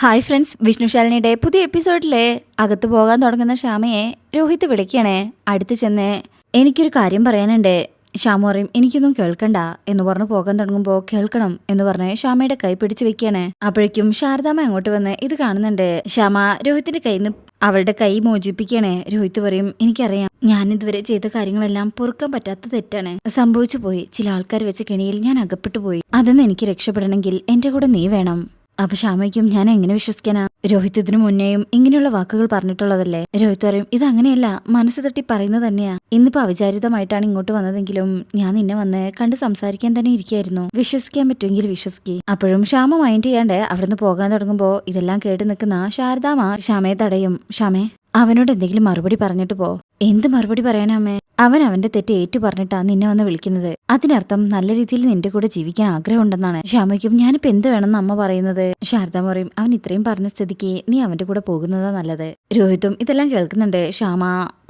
Hi friends, വിഷ്ണുശാലിനിയുടെ പുതിയ എപ്പിസോഡിലെ അകത്ത് പോകാൻ തുടങ്ങുന്ന ശ്യാമയെ രോഹിത് വിളിക്കണേ. അടുത്ത് ചെന്ന് എനിക്കൊരു കാര്യം പറയാനുണ്ട്. ശ്യാമ പറയും എനിക്കൊന്നും കേൾക്കണ്ട എന്ന് പറഞ്ഞ് പോകാൻ തുടങ്ങുമ്പോൾ കേൾക്കണം എന്ന് പറഞ്ഞ് ശ്യാമയുടെ കൈ പിടിച്ചു വെക്കാണ്. അപ്പോഴേക്കും ശാരദാമ്മ അങ്ങോട്ട് വന്ന് ഇത് കാണുന്നുണ്ട്. ശ്യാമ രോഹിത്തിന്റെ കയ്യിൽ നിന്ന് അവളുടെ കൈ മോചിപ്പിക്കണേ. രോഹിത് പറയും എനിക്കറിയാം, ഞാൻ ഇതുവരെ ചെയ്ത കാര്യങ്ങളെല്ലാം പൊറുക്കാൻ പറ്റാത്ത തെറ്റാണ്. സംഭവിച്ചു പോയി. ചില ആൾക്കാർ വെച്ച കെണിയിൽ ഞാൻ അകപ്പെട്ടു പോയി. അതെന്ന് എനിക്ക് രക്ഷപ്പെടണമെങ്കിൽ എന്റെ കൂടെ നീ വേണം. അപ്പൊ ശ്യാമയ്ക്കും ഞാൻ എങ്ങനെ വിശ്വസിക്കാനാ? രോഹിത് ഇതിനു മുന്നേയും ഇങ്ങനെയുള്ള വാക്കുകൾ പറഞ്ഞിട്ടുള്ളതല്ലേ? രോഹിത് പറയും ഇത് അങ്ങനെയല്ല, മനസ്സ് തട്ടി പറയുന്നത് തന്നെയാ. ഇന്നിപ്പോ അവിചാരിതമായിട്ടാണ് ഇങ്ങോട്ട് വന്നതെങ്കിലും ഞാൻ നിന്നെ വന്ന് കണ്ട് സംസാരിക്കാൻ തന്നെ ഇരിക്കായിരുന്നു. വിശ്വസിക്കാൻ പറ്റുമെങ്കിൽ വിശ്വസിക്കേ. അപ്പോഴും ശ്യാമ മൈൻഡ് ചെയ്യാണ്ട് അവിടുന്ന് പോകാൻ തുടങ്ങുമ്പോ ഇതെല്ലാം കേട്ട് നിൽക്കുന്ന ശാരദാമ്മ ശ്യാമയെ തടയും. ശ്യാമേ, അവനോട് എന്തെങ്കിലും മറുപടി പറഞ്ഞിട്ട് പോ. എന്ത് മറുപടി പറയാനമ്മേ? അവൻ അവന്റെ തെറ്റ് ഏറ്റു പറഞ്ഞിട്ടാ നിന്നെ വന്ന് വിളിക്കുന്നത്. അതിനർത്ഥം നല്ല രീതിയിൽ നിന്റെ കൂടെ ജീവിക്കാൻ ആഗ്രഹം ഉണ്ടെന്നാണ്. ശ്യാമയ്ക്കും ഞാനിപ്പോ എന്ത് വേണമെന്ന് അമ്മ പറയുന്നത്? ശാരദ പറയും അവൻ ഇത്രയും പറഞ്ഞ സ്ഥിതിക്ക് നീ അവന്റെ കൂടെ പോകുന്നതാ നല്ലത്. രോഹിത്തും ഇതെല്ലാം കേൾക്കുന്നുണ്ട്. ശ്യാമ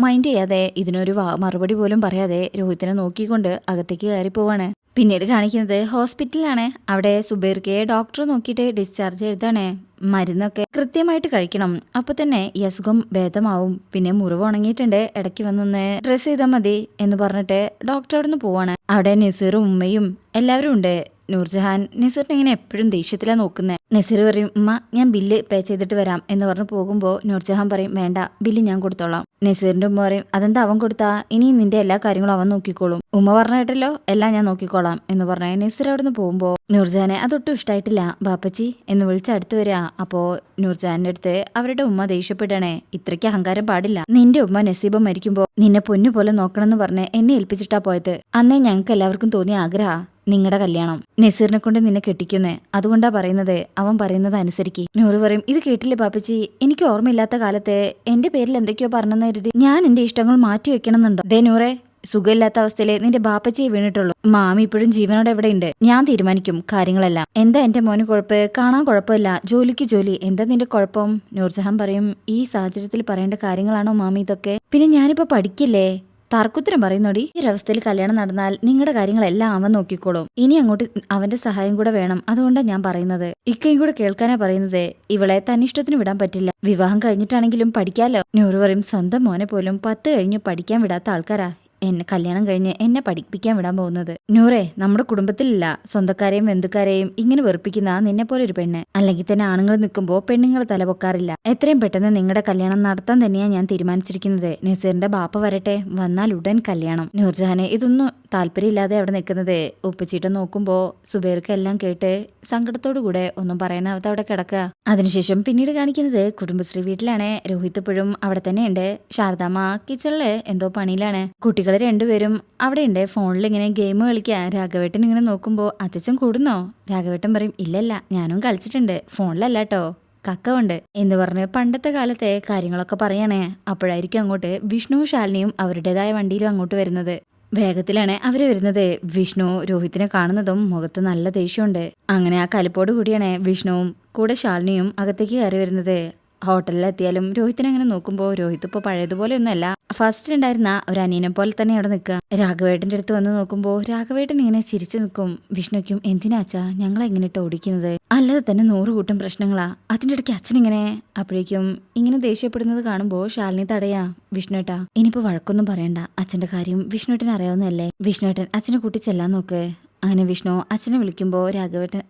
മൈൻഡ് ചെയ്യാതെ ഇതിനൊരു മറുപടി പോലും പറയാതെ രോഹിത്തിനെ നോക്കിക്കൊണ്ട് അകത്തേക്ക് കയറി പോവാണ്. പിന്നീട് കാണിക്കുന്നത് ഹോസ്പിറ്റലിലാണ്. അവിടെ സുബൈർക്ക് ഡോക്ടർ നോക്കിയിട്ട് ഡിസ്ചാർജ് എഴുതാണ്. മരുന്നൊക്കെ കൃത്യമായിട്ട് കഴിക്കണം, അപ്പൊ തന്നെ ഈ അസുഖം ഭേദമാവും. പിന്നെ മുറിവ് ഉണങ്ങിയിട്ടുണ്ട്, ഇടയ്ക്ക് വന്നൊന്ന് ഡ്രസ് ചെയ്താൽ മതി എന്ന് പറഞ്ഞിട്ട് ഡോക്ടർ അവിടെ നിന്ന് പോവാണ്. അവിടെ നസീറും ഉമ്മയും എല്ലാവരും ഉണ്ട്. നൂർജഹാൻ നസീറിനെ ഇങ്ങനെ എപ്പോഴും ദേഷ്യത്തിലാണ് നോക്കുന്നത്. നസീർ പറയും ഉമ്മ ഞാൻ ബില്ല് പേ ചെയ്തിട്ട് വരാം എന്ന് പറഞ്ഞ് പോകുമ്പോൾ നൂർജഹാൻ പറയും വേണ്ട, ബില്ല് ഞാൻ കൊടുത്തോളാം. നസീറിന്റെ ഉമ്മ പറയും അതെന്താ അവൻ കൊടുത്താ? ഇനി നിന്റെ എല്ലാ കാര്യങ്ങളും അവൻ നോക്കിക്കോളും. ഉമ്മ പറഞ്ഞിട്ടല്ലോ എല്ലാം ഞാൻ നോക്കിക്കോളാം എന്ന് പറഞ്ഞ നസീർ അവിടെ നിന്ന് പോകുമ്പോ നൂർജഹാനെ അതൊട്ടും ഇഷ്ടായിട്ടില്ല. ബാപ്പച്ചി എന്ന് വിളിച്ച് അടുത്ത് വരിക. അപ്പോ നൂർജഹാന്റെ അടുത്ത് അവരുടെ ഉമ്മ ദേഷ്യപ്പെടണേ. ഇത്രയ്ക്ക് അഹങ്കാരം പാടില്ല. നിന്റെ ഉമ്മ നസീബം മരിക്കുമ്പോ നിന്നെ പൊന്നു പോലെ നോക്കണമെന്ന് പറഞ്ഞ് എന്നെ ഏൽപ്പിച്ചിട്ടാ പോയത്. അന്നേ ഞങ്ങൾക്ക് എല്ലാവർക്കും തോന്നിയ ആഗ്രഹ നിങ്ങളുടെ കല്യാണം. നസീറിനെ കൊണ്ട് നിന്നെ കെട്ടിക്കുന്നേ, അതുകൊണ്ടാ പറയുന്നത്. അവൻ പറയുന്നത് അനുസരിക്ക്. നൂറ് പറയും ഇത് കേട്ടില്ലേ പാപ്പച്ചി, എനിക്ക് ഓർമ്മയില്ലാത്ത കാലത്ത് എന്റെ പേരിൽ എന്തൊക്കെയോ പറഞ്ഞെന്ന് കരുതി ഞാൻ എന്റെ ഇഷ്ടങ്ങൾ മാറ്റി വെക്കണമെന്നുണ്ടോ? ദേ നൂറെ, സുഖമില്ലാത്ത അവസ്ഥയിലെ നിന്റെ ബാപ്പച്ചിയെ വീണിട്ടുള്ളൂ. മാമി ഇപ്പോഴും ജീവനോടെ എവിടെയുണ്ട്. ഞാൻ തീരുമാനിക്കും കാര്യങ്ങളെല്ലാം. എന്താ എന്റെ മോന് കുഴപ്പ്? കാണാൻ കുഴപ്പമില്ല, ജോലിക്ക് ജോലി. എന്താ നിന്റെ കുഴപ്പം? നൂർജഹാൻ പറയും ഈ സാഹചര്യത്തിൽ പറയേണ്ട കാര്യങ്ങളാണോ മാമി ഇതൊക്കെ? പിന്നെ ഞാനിപ്പോ പഠിക്കില്ലേ? തർക്കുത്തരം പറയുന്നോടി. ഈ ഒരവസ്ഥയിൽ കല്യാണം നടന്നാൽ നിങ്ങളുടെ കാര്യങ്ങളെല്ലാം അവൻ നോക്കിക്കോളും. ഇനി അങ്ങോട്ട് അവന്റെ സഹായം കൂടെ വേണം. അതുകൊണ്ടാണ് ഞാൻ പറയുന്നത്. ഇക്കയും കൂടെ കേൾക്കാനാ പറയുന്നത്. ഇവളെ തന്നിഷ്ടത്തിന് വിടാൻ പറ്റില്ല. വിവാഹം കഴിഞ്ഞിട്ടാണെങ്കിലും പഠിക്കാലോ. നൂറ് പറയും സ്വന്തം മോനെ പോലും 10 കഴിഞ്ഞ് പഠിക്കാൻ വിടാത്ത ആൾക്കാരാ എന്നെ കല്യാണം കഴിഞ്ഞ് എന്നെ പഠിപ്പിക്കാൻ വിടാൻ പോകുന്നത്. നൂറേ, നമ്മുടെ കുടുംബത്തിലില്ല സ്വന്തക്കാരെയും ബന്ധുക്കാരെയും ഇങ്ങനെ വെറുപ്പിക്കുന്ന നിന്നെ പോലെ ഒരു പെണ്ണ്. അല്ലെങ്കിൽ തന്നെ ആണുങ്ങൾ നിൽക്കുമ്പോ പെണ്ണുങ്ങൾ തലപൊക്കാറില്ല. എത്രയും പെട്ടെന്ന് നിങ്ങളുടെ കല്യാണം നടത്താൻ തന്നെയാ ഞാൻ തീരുമാനിച്ചിരിക്കുന്നത്. നസീറിന്റെ ബാപ്പ വരട്ടെ, വന്നാൽ ഉടൻ കല്യാണം. നൂർജഹാനെ ഇതൊന്നും താല്പര്യമില്ലാതെ അവിടെ നിൽക്കുന്നത്. ഉപ്പച്ചീട്ട നോക്കുമ്പോ സുബൈർക്ക് എല്ലാം കേട്ട് സങ്കടത്തോടു കൂടെ ഒന്നും പറയാനാവാത്ത അവിടെ കിടക്കുക. അതിനുശേഷം പിന്നീട് കാണിക്കുന്നത് കുടുംബശ്രീ വീട്ടിലാണ്. രോഹിത് ഇപ്പോഴും അവിടെ തന്നെയുണ്ട്. ശാരദാമ്മ കിച്ചണില് എന്തോ പണിയിലാണ്. കുട്ടികൾ രണ്ടുപേരും അവിടെയുണ്ട്. ഫോണിൽ ഇങ്ങനെ ഗെയിം കളിക്കുക. രാഘവേട്ടൻ ഇങ്ങനെ നോക്കുമ്പോ അച്ഛൻ കൂടുന്നോ? രാഘവേട്ടൻ പറയും ഇല്ലല്ല, ഞാനും കളിച്ചിട്ടുണ്ട്, ഫോണിലല്ലാട്ടോ, കക്ക ഉണ്ട് എന്ന് പറഞ്ഞ് പണ്ടത്തെ കാലത്തെ കാര്യങ്ങളൊക്കെ പറയണേ. അപ്പോഴായിരിക്കും അങ്ങോട്ട് വിഷ്ണു ശാലിനിയും അവരുടേതായ വണ്ടിയിലും അങ്ങോട്ട് വരുന്നത്. വേഗത്തിലാണ് അവര് വരുന്നത്. വിഷ്ണു രോഹിത്തിനെ കാണുന്നതും മുഖത്ത് നല്ല ദേഷ്യമുണ്ട്. അങ്ങനെ ആ കലിപ്പോട് കൂടിയാണ് വിഷ്ണുവും കൂടെ ശാലിനിയും അകത്തേക്ക് കയറി വരുന്നത്. ഹോട്ടലിലെത്തിയാലും രോഹിത്തിനെ അങ്ങനെ നോക്കുമ്പോൾ രോഹിത് ഇപ്പോൾ പഴയതുപോലെ ഒന്നുമല്ല. ഫസ്റ്റ് ഉണ്ടായിരുന്ന ഒരു അനിയനെ പോലെ തന്നെ അവിടെ നിൽക്കുക. രാഘവേട്ടന്റെ അടുത്ത് വന്ന് നോക്കുമ്പോൾ രാഘവേട്ടൻ ഇങ്ങനെ ചിരിച്ചു നിൽക്കും. വിഷ്ണുക്കും എന്തിനാച്ചാ ഞങ്ങളെ എങ്ങനെയിട്ട് ഓടിക്കുന്നത്? അല്ലാതെ തന്നെ 100 കൂട്ടം പ്രശ്നങ്ങളാ, അതിന്റെ ഇടയ്ക്ക് അച്ഛനിങ്ങനെ. അപ്പോഴേക്കും ഇങ്ങനെ ദേഷ്യപ്പെടുന്നത് കാണുമ്പോൾ ശാലിനി തടയാ. വിഷ്ണുട്ടാ ഇനിയിപ്പോ വഴക്കൊന്നും പറയണ്ട, അച്ഛന്റെ കാര്യം വിഷ്ണുട്ടൻ അറിയാവുന്നതല്ലേ. വിഷ്ണുട്ടൻ അച്ഛനെ കൂട്ടി ചെല്ലാൻ നോക്ക്. അങ്ങനെ വിഷ്ണു അച്ഛനെ വിളിക്കുമ്പോൾ രാഘവേട്ടൻ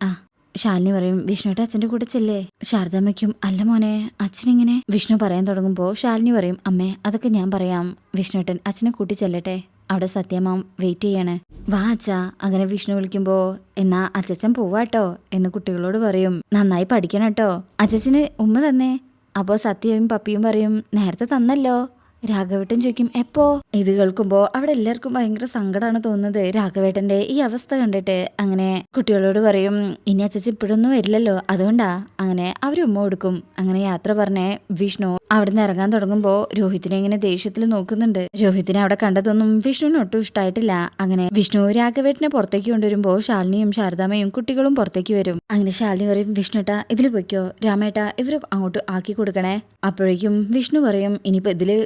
ശാലിനി പറയും വിഷ്ണുട്ട് അച്ഛന്റെ കൂടെ ചെല്ലേ. ശാരദാമ്മയ്ക്കും അല്ല മോനെ അച്ഛനിങ്ങനെ. വിഷ്ണു പറയാൻ തുടങ്ങുമ്പോൾ ശാലിനി പറയും അമ്മേ അതൊക്കെ ഞാൻ പറയാം, വിഷ്ണുട്ടൻ അച്ഛനെ കൂട്ടി ചെല്ലട്ടെ, അവിടെ സത്യമാം വെയിറ്റ് ചെയ്യാണ്. വാ അച്ഛാ. അങ്ങനെ വിഷ്ണു വിളിക്കുമ്പോ എന്നാ അച്ഛൻ പോവാട്ടോ എന്ന് കുട്ടികളോട് പറയും. നന്നായി പഠിക്കണം കേട്ടോ. അച്ഛന് ഉമ്മ തന്നേ. അപ്പോ സത്യവും പപ്പിയും പറയും നേരത്തെ തന്നല്ലോ. രാഘവേട്ടൻ ചോദിക്കും എപ്പോ? ഇത് കേൾക്കുമ്പോ അവിടെ എല്ലാവർക്കും ഭയങ്കര സങ്കടമാണ് തോന്നുന്നത് രാഘവേട്ടന്റെ ഈ അവസ്ഥ കണ്ടിട്ട്. അങ്ങനെ കുട്ടികളോട് പറയും ഇനി അച്ഛൻ ഇപ്പോഴൊന്നും വരില്ലല്ലോ, അതുകൊണ്ടാ. അങ്ങനെ അവര് ഉമ്മ കൊടുക്കും. അങ്ങനെ യാത്ര പറഞ്ഞ് വിഷ്ണു അവിടെ നിന്ന് ഇറങ്ങാൻ തുടങ്ങുമ്പോ രോഹിത്തിനെ ഇങ്ങനെ ദേഷ്യത്തിൽ നോക്കുന്നുണ്ട്. രോഹിത്തിനെ അവിടെ കണ്ടതൊന്നും വിഷ്ണുവിന് ഒട്ടും ഇഷ്ടമായിട്ടില്ല. അങ്ങനെ വിഷ്ണു രാഘവേട്ടനെ പുറത്തേക്ക് കൊണ്ടുവരുമ്പോ ശാലിനിയും ശാരദാമ്മയും കുട്ടികളും പുറത്തേക്ക് വരും. അങ്ങനെ ശാലിനി പറയും വിഷ്ണുട്ടാ ഇതിൽ പൊയ്ക്കോ, രാമേട്ടാ ഇവര് അങ്ങോട്ട് ആക്കി കൊടുക്കണേ. അപ്പോഴേക്കും വിഷ്ണു പറയും ഇനിയിപ്പോ ഇതില്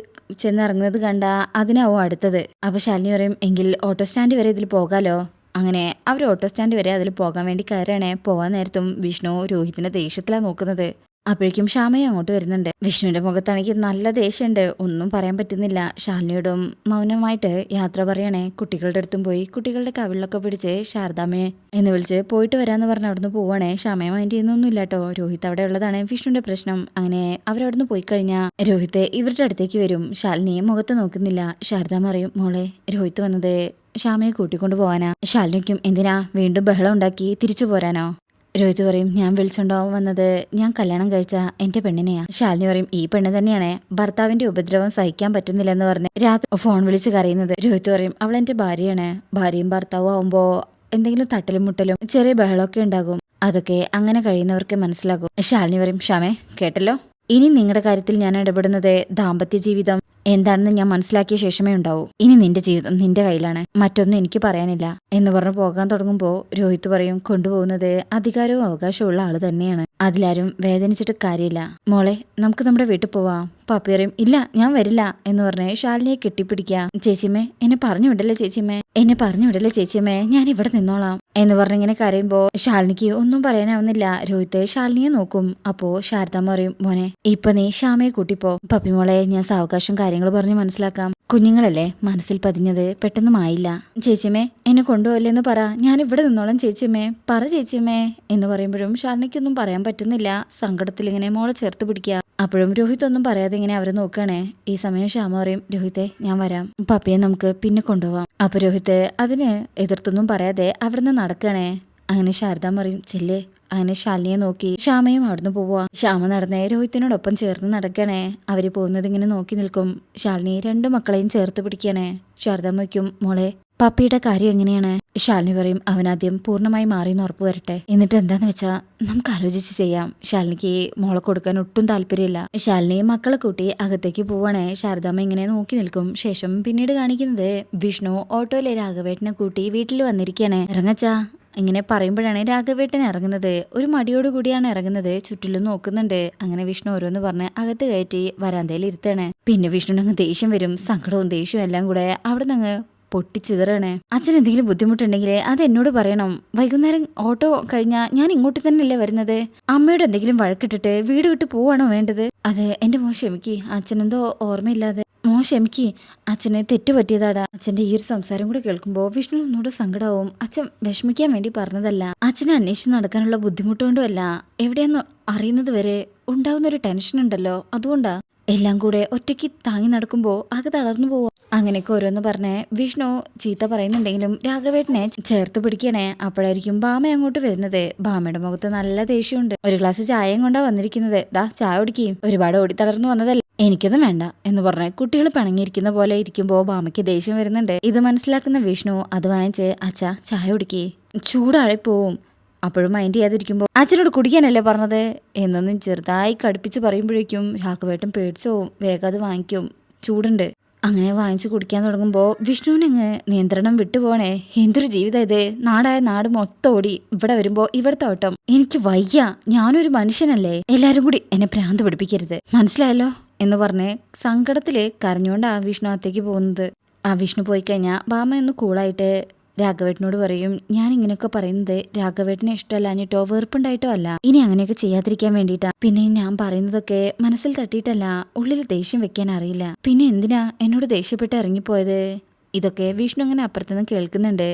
ചെന്നിറങ്ങുന്നത് കണ്ട അതിനാവും അടുത്തത്. അപ്പൊ ശാലിനി പറയും എങ്കിൽ ഓട്ടോ സ്റ്റാൻഡ് വരെ ഇതിൽ പോകാലോ. അങ്ങനെ അവർ ഓട്ടോ സ്റ്റാൻഡ് വരെ അതിൽ പോകാൻ വേണ്ടി കയറാണ്. പോവാൻ നേരത്തും വിഷ്ണു രോഹിത്തിന്റെ ദേഷ്യത്തിലാണ് നോക്കുന്നത്. അപ്പോഴേക്കും ശ്യാമയും അങ്ങോട്ട് വരുന്നുണ്ട്. വിഷ്ണുവിന്റെ മുഖത്താണെങ്കിൽ നല്ല ദേഷ്യമുണ്ട്. ഒന്നും പറയാൻ പറ്റുന്നില്ല. ശാലിനിയോടും മൗനമായിട്ട് യാത്ര പറയണേ. കുട്ടികളുടെ അടുത്തും പോയി കുട്ടികളുടെ കവിളിലൊക്കെ പിടിച്ച് ശാരദാമ്മയെ എന്ന് വിളിച്ച് പോയിട്ട് വരാന്ന് പറഞ്ഞ് അവിടുന്ന് പോവാണേ. ശ്യാമയെ മൈൻഡ് ചെയ്യുന്നൊന്നുമില്ല കേട്ടോ. രോഹിത് അവിടെ ഉള്ളതാണ് വിഷ്ണുവിന്റെ പ്രശ്നം. അങ്ങനെ അവരവിടുന്ന് പോയി കഴിഞ്ഞാൽ രോഹിത് ഇവരുടെ അടുത്തേക്ക് വരും. ശാലിനിയെ മുഖത്ത് നോക്കുന്നില്ല. ശാരദാമ്മ അറിയും, മോളെ രോഹിത് വന്നത് ശ്യാമയെ കൂട്ടിക്കൊണ്ടു പോവാനാ. ശാലിനിക്കും എന്തിനാ വീണ്ടും ബഹളം ഉണ്ടാക്കി തിരിച്ചു പോരാനോ? രോഹിത് പറയും, ഞാൻ വിളിച്ചുണ്ടാവും വന്നത് ഞാൻ കല്യാണം കഴിച്ച എന്റെ പെണ്ണിനെയാ. ശാലിനി പറയും, ഈ പെണ്ണ് തന്നെയാണ് ഭർത്താവിന്റെ ഉപദ്രവം സഹിക്കാൻ പറ്റുന്നില്ലെന്ന് പറഞ്ഞ് രാത്രി ഫോൺ വിളിച്ച് കരയുന്നത്. രോഹിത് പറയും, അവൾ എന്റെ ഭാര്യയാണ്. ഭാര്യയും ഭർത്താവും ആവുമ്പോ എന്തെങ്കിലും തട്ടലും മുട്ടലും ചെറിയ ബഹളമൊക്കെ ഉണ്ടാകും. അതൊക്കെ അങ്ങനെ കഴിയുന്നവർക്ക് മനസ്സിലാകും. ശാലിനി പറയും, ക്ഷമേ കേട്ടല്ലോ, ഇനി നിങ്ങളുടെ കാര്യത്തിൽ ഞാൻ ഇടപെടുന്നത് ദാമ്പത്യ ജീവിതം എന്താണെന്ന് ഞാൻ മനസ്സിലാക്കിയ ശേഷമേ ഉണ്ടാവൂ. ഇനി നിന്റെ ജീവിതം നിന്റെ കയ്യിലാണ്, മറ്റൊന്നും എനിക്ക് പറയാനില്ല എന്ന് പറഞ്ഞ് പോകാൻ തുടങ്ങുമ്പോൾ രോഹിത് പറയും, കൊണ്ടുപോകുന്നത് അധികാരവും അവകാശവും ഉള്ള ആള് തന്നെയാണ്. അതിലാരും വേദനിച്ചിട്ട് കാര്യമില്ല. മോളെ നമുക്ക് നമ്മുടെ വീട്ടിൽ പോവാം. പാപ്പി പറയും, ഇല്ല ഞാൻ വരില്ല എന്ന് പറഞ്ഞ് ശാലിനിയെ കെട്ടിപ്പിടിക്കാം. ചേച്ചിയമ്മേ എന്നെ പറഞ്ഞു വിടല്ലേ ചേച്ചിയമ്മേ, എന്നെ പറഞ്ഞു വിടല്ലേ ചേച്ചിയമ്മേ, ഞാൻ ഇവിടെ നിന്നോളാം എന്ന് പറഞ്ഞിങ്ങനെ കരയുമ്പോ ശാലിനിക്ക് ഒന്നും പറയാനാവുന്നില്ല. രോഹിത് ശാലിനിയെ നോക്കും. അപ്പോ ശാരദാമ്മ പറയും, മോനെ ഇപ്പൊ നീ ശ്യാമയെ കൂട്ടിപ്പോ. പപ്പി മോളെ ഞാൻ സാവകാശം കാര്യങ്ങൾ പറഞ്ഞ് മനസ്സിലാക്കാം. കുഞ്ഞുങ്ങളല്ലേ, മനസ്സിൽ പതിഞ്ഞത് പെട്ടെന്ന് ആയില്ല. ചേച്ചിയമ്മേ എന്നെ കൊണ്ടുപോയില്ലെന്ന് പറ, ഞാൻ ഇവിടെ നിന്നോളാം ചേച്ചിയമ്മേ, പറ ചേച്ചിയമ്മേ എന്ന് പറയുമ്പോഴും ശാലിനിക്കൊന്നും പറയാൻ പറ്റുന്നില്ല. സങ്കടത്തിൽ ഇങ്ങനെ മോളെ ചേർത്ത് പിടിക്കുക. അപ്പോഴും രോഹിത് ഒന്നും പറയാതെ ഇങ്ങനെ അവരെ നോക്കുകയാണേ. ഈ സമയം ശ്യാമ പറയും, രോഹിത്തെ ഞാൻ വരാം, പപ്പിയെ നമുക്ക് പിന്നെ കൊണ്ടുപോവാം. അപ്പൊ രോഹിത് അതിന് എതിർത്തൊന്നും പറയാതെ അവിടുന്ന് നടക്കണേ. അങ്ങനെ ശാരദാമ്മ പറയും, ചെല്ലേ. അങ്ങനെ ശാലിനിയെ നോക്കി ശ്യാമയും അവിടുന്ന് പോവാ. ശ്യാമ നടന്നേ രോഹിത്തിനോടൊപ്പം ചേർന്ന് നടക്കണേ. അവര് പോകുന്നത് ഇങ്ങനെ നോക്കി നിൽക്കും. ശാലിനി രണ്ടു മക്കളെയും ചേർത്ത് പിടിക്കണേ. ശാരദാമ്മ വയ്ക്കും, മോളെ പപ്പിയുടെ കാര്യം എങ്ങനെയാണ്? ശാലിനി പറയും, അവനാദ്യം പൂർണ്ണമായി മാറിയെന്ന് ഉറപ്പ് വരട്ടെ, എന്നിട്ട് എന്താന്ന് വെച്ചാ നമുക്ക് ആലോചിച്ച് ചെയ്യാം. ശാലിനിക്ക് മോളെ കൊടുക്കാൻ ഒട്ടും താല്പര്യമില്ല. ശാലിനി മക്കളെ കൂട്ടി അകത്തേക്ക് പോവാണേ. ശാരദാമ്മ ഇങ്ങനെ നോക്കി നിൽക്കും. ശേഷം പിന്നീട് കാണിക്കുന്നത് വിഷ്ണു ഓട്ടോയിലെ രാഘവേട്ടനെ കൂട്ടി വീട്ടിൽ വന്നിരിക്കുകയാണ്. ഇറങ്ങച്ചാ ഇങ്ങനെ പറയുമ്പോഴാണ് രാഘവേട്ടൻ ഇറങ്ങുന്നത്. ഒരു മടിയോടുകൂടിയാണ് ഇറങ്ങുന്നത്. ചുറ്റിലും നോക്കുന്നുണ്ട്. അങ്ങനെ വിഷ്ണു ഓരോന്ന് പറഞ്ഞ് അകത്ത് കയറ്റി വരാന്തയിൽ ഇരുത്താണ്. പിന്നെ വിഷ്ണുവിനങ്ങ് ദേഷ്യം വരും. സങ്കടവും ദേഷ്യവും എല്ലാം കൂടെ അവിടെ നിന്ന് പൊട്ടിച്ചിതറണേ. അച്ഛൻ എന്തെങ്കിലും ബുദ്ധിമുട്ടുണ്ടെങ്കിൽ അത് എന്നോട് പറയണം. വൈകുന്നേരം ഓട്ടോ കഴിഞ്ഞാൽ ഞാൻ ഇങ്ങോട്ട് തന്നെയല്ലേ വരുന്നത്. അമ്മയോട് എന്തെങ്കിലും വഴക്കിട്ടിട്ട് വീട് വിട്ട് പോവാണോ വേണ്ടത്? അത് എന്റെ മോൻ ക്ഷമിക്ക്, അച്ഛനെന്തോ ഓർമ്മയില്ലാതെ. മോൻ ക്ഷമിക്ക്, അച്ഛന് തെറ്റുപറ്റിയതാടാ. അച്ഛന്റെ ഈ ഒരു സംസാരം കൂടെ കേൾക്കുമ്പോൾ വിഷ്ണു ഒന്നുകൂടെ സങ്കടാവും. അച്ഛൻ വിഷമിക്കാൻ വേണ്ടി പറഞ്ഞതല്ല, അച്ഛനെ അന്വേഷിച്ച് നടക്കാനുള്ള ബുദ്ധിമുട്ടുകൊണ്ടുമല്ല, എവിടെയെന്ന് അറിയുന്നത് വരെ ഉണ്ടാവുന്നൊരു ടെൻഷൻ ഉണ്ടല്ലോ, അതുകൊണ്ടാ. എല്ലാം കൂടെ ഒറ്റയ്ക്ക് താങ്ങി നടക്കുമ്പോൾ ആകെ തളർന്നു പോവാ. അങ്ങനെയൊക്കെ ഓരോന്ന് പറഞ്ഞ് വിഷ്ണു ചീത്ത പറയുന്നുണ്ടെങ്കിലും രാഘവേട്ടനെ ചേർത്ത് പിടിക്കണേ. അപ്പോഴായിരിക്കും ഭാമ അങ്ങോട്ട് വരുന്നത്. ഭാമയുടെ മുഖത്ത് നല്ല ദേഷ്യമുണ്ട്. ഒരു ഗ്ലാസ് ചായയും കൊണ്ടാ വന്നിരിക്കുന്നത്. ദാ ചായ കുടിക്കുകയും, ഒരുപാട് ഓടി തളർന്നു വന്നതല്ല, എനിക്കൊന്നും വേണ്ട എന്ന് പറഞ്ഞ് കുട്ടികൾ പിണങ്ങിയിരിക്കുന്ന പോലെ ഇരിക്കുമ്പോൾ ഭാമയ്ക്ക് ദേഷ്യം വരുന്നുണ്ട്. ഇത് മനസ്സിലാക്കുന്ന വിഷ്ണു അത് വാങ്ങിച്ച്, അച്ഛാ ചായ കുടിക്കേ, ചൂടായി പോവും. അപ്പോഴും മൈൻഡ് ചെയ്യാതിരിക്കുമ്പോൾ, അച്ഛനോട് കുടിക്കാനല്ലേ പറഞ്ഞത് എന്നൊന്നും ചെറുതായി കടുപ്പിച്ച് പറയുമ്പോഴേക്കും രാഘവേട്ടൻ പേടിച്ചു പോവും. വേഗം അത് വാങ്ങിക്കും, ചൂടുണ്ട്. അങ്ങനെ വാങ്ങിച്ചു കുടിക്കാൻ തുടങ്ങുമ്പോൾ വിഷ്ണുവിനങ്ങ് നിയന്ത്രണം വിട്ടുപോണേ. എന്തൊരു ജീവിതം ഇത്, നാടായ നാട് മൊത്തം ഓടി ഇവിടെ വരുമ്പോ ഇവിടുത്തെ ഓട്ടം. എനിക്ക് വയ്യ, ഞാനൊരു മനുഷ്യനല്ലേ, എല്ലാരും കൂടി എന്നെ ഭ്രാന്ത് പിടിപ്പിക്കരുത്, മനസ്സിലായല്ലോ എന്ന് പറഞ്ഞ് സങ്കടത്തില് കരഞ്ഞുകൊണ്ടാ വിഷ്ണു അകത്തേക്ക് പോകുന്നത്. ആ വിഷ്ണു പോയി കഴിഞ്ഞാൽ ഭാമ ഒന്ന് കൂളായിട്ട് രാഘവേട്ടനോട് പറയും, ഞാൻ ഇങ്ങനെയൊക്കെ പറയുന്നത് രാഘവേട്ടനെ ഇഷ്ടമല്ലാഞ്ഞിട്ടോ വെറുപ്പുണ്ടായിട്ടോ അല്ല, ഇനി അങ്ങനെയൊക്കെ ചെയ്യാതിരിക്കാൻ വേണ്ടിയിട്ടാ. പിന്നെ ഞാൻ പറയുന്നതൊക്കെ മനസ്സിൽ തട്ടിയിട്ടല്ല, ഉള്ളിൽ ദേഷ്യം വെക്കാൻ അറിയില്ല. പിന്നെ എന്തിനാ എന്നോട് ദേഷ്യപ്പെട്ട് ഇറങ്ങിപ്പോയത്? ഇതൊക്കെ വിഷ്ണു അങ്ങനെ അപ്പുറത്തുനിന്ന് കേൾക്കുന്നുണ്ട്.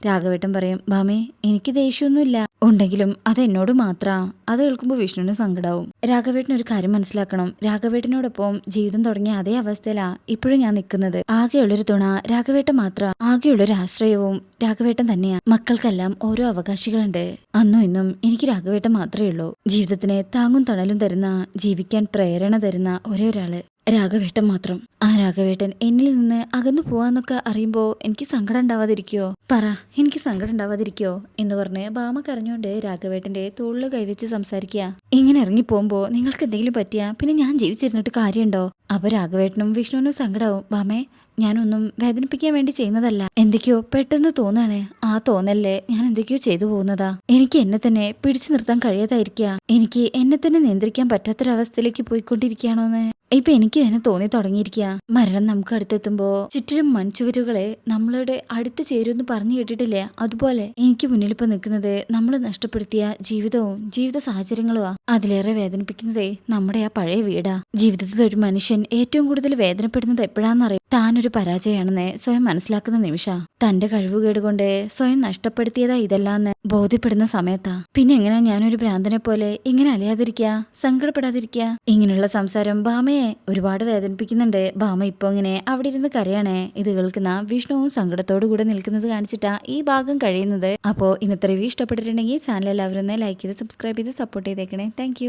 രാഘവേട്ടൻ പറയും, ഭാമേ എനിക്ക് ദേഷ്യമൊന്നുമില്ല, ഉണ്ടെങ്കിലും അത് എന്നോട് മാത്രാ. അത് കേൾക്കുമ്പോൾ വിഷ്ണുവിന് സങ്കടാവും. രാഘവേട്ടൻ ഒരു കാര്യം മനസ്സിലാക്കണം, രാഘവേട്ടനോടൊപ്പം ജീവിതം തുടങ്ങിയ അതേ അവസ്ഥയിലാ ഇപ്പോഴും ഞാൻ നിൽക്കുന്നത്. ആകെയുള്ളൊരു തുണ രാഘവേട്ടൻ മാത്രം, ആകെയുള്ളൊരു ആശ്രയവും രാഘവേട്ടൻ തന്നെയാ. മക്കൾക്കെല്ലാം ഓരോ അവകാശികളുണ്ട്. അന്നും ഇന്നും എനിക്ക് രാഘവേട്ടൻ മാത്രമേ ഉള്ളൂ. ജീവിതത്തിന് താങ്ങും തണലും തരുന്ന, ജീവിക്കാൻ പ്രേരണ തരുന്ന ഒരേ ഒരാള് രാഘവേട്ടൻ മാത്രം. ആ രാഘവേട്ടൻ എന്നിൽ നിന്ന് അകന്നു പോവാന്നൊക്കെ അറിയുമ്പോ എനിക്ക് സങ്കടം ഉണ്ടാവാതിരിക്കോ? പറ, എനിക്ക് സങ്കടം ഉണ്ടാവാതിരിക്കോ എന്ന് പറഞ്ഞ് ഭാമ കരഞ്ഞോണ്ട് രാഘവേട്ടന്റെ തോളില് കൈവച്ച് സംസാരിക്കുക. ഇങ്ങനെ ഇറങ്ങി പോകുമ്പോ നിങ്ങൾക്ക് എന്തെങ്കിലും പറ്റിയാ പിന്നെ ഞാൻ ജീവിച്ചിരുന്നിട്ട് കാര്യമുണ്ടോ? അപ്പൊ രാഘവേട്ടനും വിഷ്ണുവിനും സങ്കടാവും. ഭാമേ, ഞാനൊന്നും വേദനിപ്പിക്കാൻ വേണ്ടി ചെയ്യുന്നതല്ല, എന്തൊക്കെയോ പെട്ടെന്ന് തോന്നാണ്. ആ തോന്നല്ലേ ഞാൻ എന്തൊക്കെയോ ചെയ്തു പോകുന്നതാ. എനിക്ക് എന്നെ തന്നെ പിടിച്ചു നിർത്താൻ കഴിയാതായിരിക്കുക. എനിക്ക് എന്നെ തന്നെ നിയന്ത്രിക്കാൻ പറ്റാത്തൊരവസ്ഥയിലേക്ക് പോയിക്കൊണ്ടിരിക്കുകയാണോന്ന് ഇപ്പൊ എനിക്ക് തന്നെ തോന്നി തുടങ്ങിയിരിക്കുക. മരണം നമുക്ക് അടുത്തെത്തുമ്പോ ചുറ്റിലും മൺചുവരുകളെ നമ്മളുടെ അടുത്ത് ചേരുമെന്ന് പറഞ്ഞു കേട്ടിട്ടില്ലേ? അതുപോലെ എനിക്ക് മുന്നിൽ ഇപ്പൊ നിൽക്കുന്നത് നമ്മൾ നഷ്ടപ്പെടുത്തിയ ജീവിതവും ജീവിത സാഹചര്യങ്ങളുമാ. അതിലേറെ വേദനിപ്പിക്കുന്നതേ നമ്മുടെ ആ പഴയ വീടാ. ജീവിതത്തിൽ ഒരു മനുഷ്യൻ ഏറ്റവും കൂടുതൽ വേദനപ്പെടുന്നത് എപ്പോഴാണെന്നറിയാം? താനൊരു പരാജയമാണെന്ന് സ്വയം മനസ്സിലാക്കുന്ന നിമിഷ. തന്റെ കഴിവുകേട് കൊണ്ട് സ്വയം നഷ്ടപ്പെടുത്തിയതാ ഇതെല്ലാന്ന് ബോധ്യപ്പെടുന്ന സമയത്താ. പിന്നെ എങ്ങനെയാ ഞാനൊരു ഭ്രാന്തനെ പോലെ ഇങ്ങനെ അലയാതിരിക്കുക, സങ്കടപ്പെടാതിരിക്കുക? ഇങ്ങനെയുള്ള സംസാരം ഭാമയെ ഒരുപാട് വേദനിപ്പിക്കുന്നുണ്ട്. ഭാമ ഇപ്പൊ ഇങ്ങനെ അവിടെ ഇരുന്ന് കരയാണേ. ഇത് കേൾക്കുന്ന വിഷ്ണുവും സങ്കടത്തോടു കൂടെ നിൽക്കുന്നത് കാണിച്ചിട്ടാ ഈ ഭാഗം കഴിയുന്നത്. അപ്പോ ഇന്നത്തെ റിവ്യൂ ഇഷ്ടപ്പെട്ടിട്ടുണ്ടെങ്കിൽ ചാനൽ എല്ലാവരും ഒന്ന് ലൈക്ക് ചെയ്ത് സബ്സ്ക്രൈബ് ചെയ്ത് സപ്പോർട്ട് ചെയ്തേക്കണേ. താങ്ക്